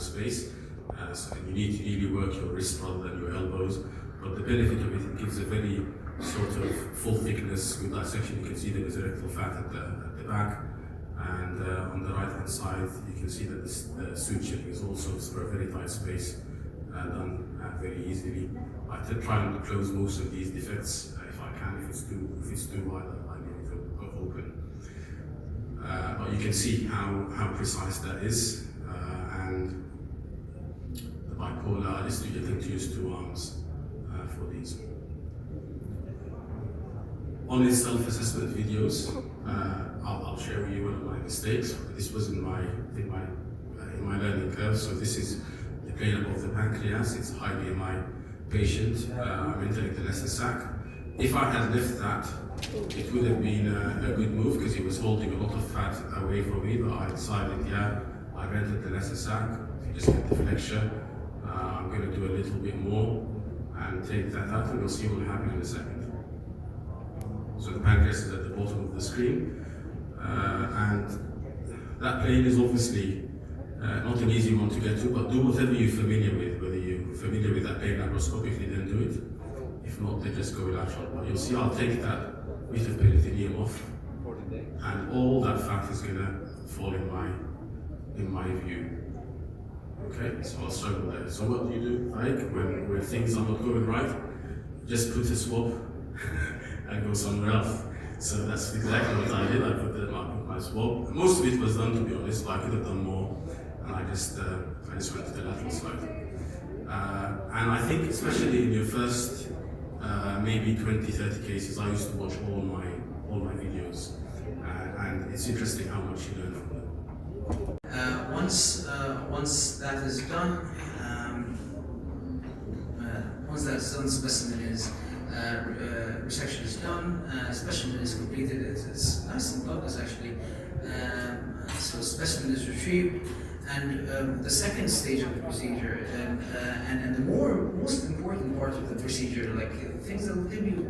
of space. So you need to really work your wrist rather than your elbows. But the benefit of it gives a very sort of full thickness with dissection. You can see there is a rectal fat at the back. And on the right hand side, you can see that the suturing is also for a very tight space done very easily. I try and close most of these defects if I can. If it's too wide, I leave it open. But you can see how precise that is. And the bipolar, I just tend to use 2 arms for these. On his self-assessment videos, I'll share with you one of my mistakes. This was in my learning curve. So this is the plane above the pancreas. It's high BMI patient. I'm entering the lesser sac. If I had left that, it would have been a good move because he was holding a lot of fat away from me. But I decided, I've entered the lesser sac. If you just get the flexure, I'm going to do a little bit more and take that out, and we'll see what will happen in a second. So the pancreas is at the bottom of the screen, and that plane is obviously not an easy one to get to, but do whatever you're familiar with. Whether you're familiar with that plane laparoscopically, then do it. If not, then just go lateral. But you'll see I'll take that bit of peritoneum off, and all that fat is going to fall in my view. Okay, so I'll struggle there. So what do you do, like when things are not going right? Just put a swab and go somewhere else. So that's exactly what I did. I put my swab. Most of it was done, to be honest, but I could have done more. And I just went to the lateral side. And I think, especially in your first maybe 20-30 cases, I used to watch all my videos, and it's interesting how much you learn from them. Once that is done, specimen is resection is done, specimen is completed. It's nice and bloodless actually. So specimen is retrieved, and the second stage of the procedure, and the most important part of the procedure, like things that will give you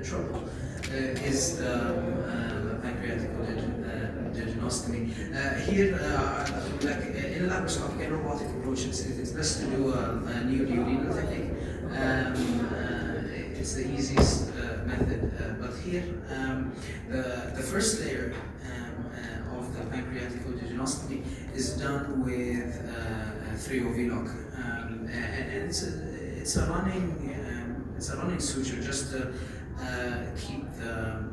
trouble, is the pancreatic duodenostomy. Here, like in a laparoscopic and robotic approach, it's best to do a neoduodenal technique. It's the easiest method, but here the first layer of the pancreatic duodenostomy is done with 3OV lock, and it's a running suture just to keep the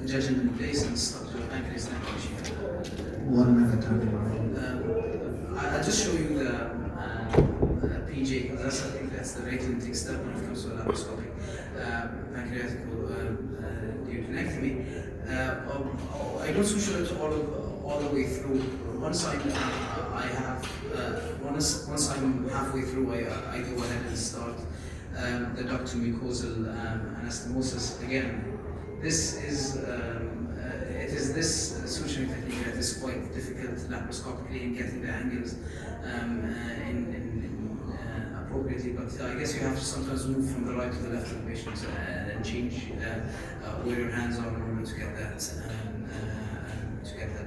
jejunum in place and stop the pancreas linkage. 1 minute time. I'll just show you the PJ, because I think that's the rate limiting step when it comes to laparoscopic pancreatic duodenectomy. I don't suture it all the way through. Once I'm halfway through, I go ahead and start the ductal-mucosal anastomosis. Again, this is it is this suturing technique that is quite difficult laparoscopically in getting the angles appropriately, but I guess you have to sometimes move from the right to the left of the patient and change where your hands are in order to get that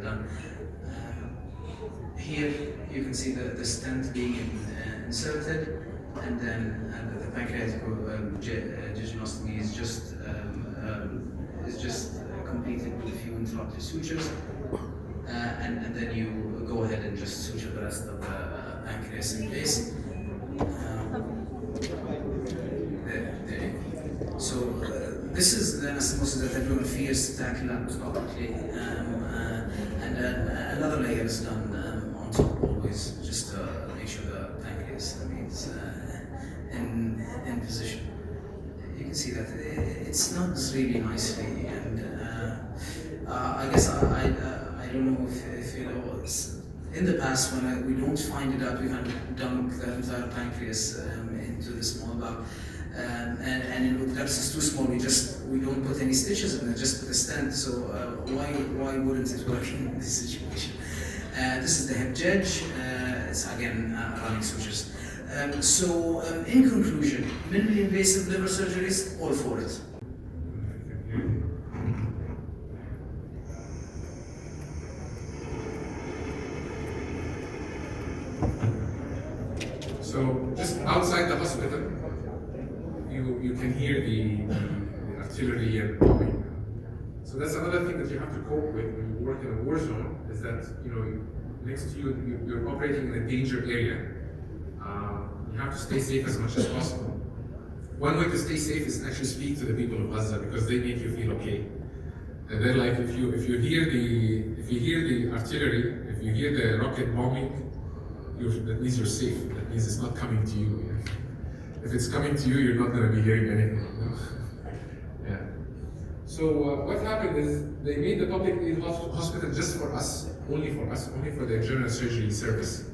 done. Here you can see the stent being inserted, and then the pancreatic duodenostomy is just completed with a few interrupted sutures, and then you go ahead and just suture the rest of the pancreas in place. So this is the anastomosis that everyone fears to tackle laparoscopically, and another layer is done on top always, just to make sure the pancreas remains in position. You can see that it snugs really nicely, and I guess I don't know if you know, in the past when we don't find it out, we can dunk the entire pancreas into the small bowel, and if that's too small, we don't put any stitches in it, just put a stent. So why wouldn't it work in this situation? This is the hip judge. It's again running sutures. In conclusion, minimally invasive liver surgeries, all for it. So just outside the hospital, you can hear the artillery and bombing. So that's another thing that you have to cope with when you work in a war zone, is that next to you, you're operating in a danger area. You have to stay safe as much as possible. One way to stay safe is actually speak to the people of Gaza, because they make you feel okay. And then, like, if you hear the artillery, if you hear the rocket bombing, that means you're safe. That means it's not coming to you. If it's coming to you, you're not going to be hearing anything. Yeah. So what happened is they made the public aid hospital just for us, only for the general surgery service.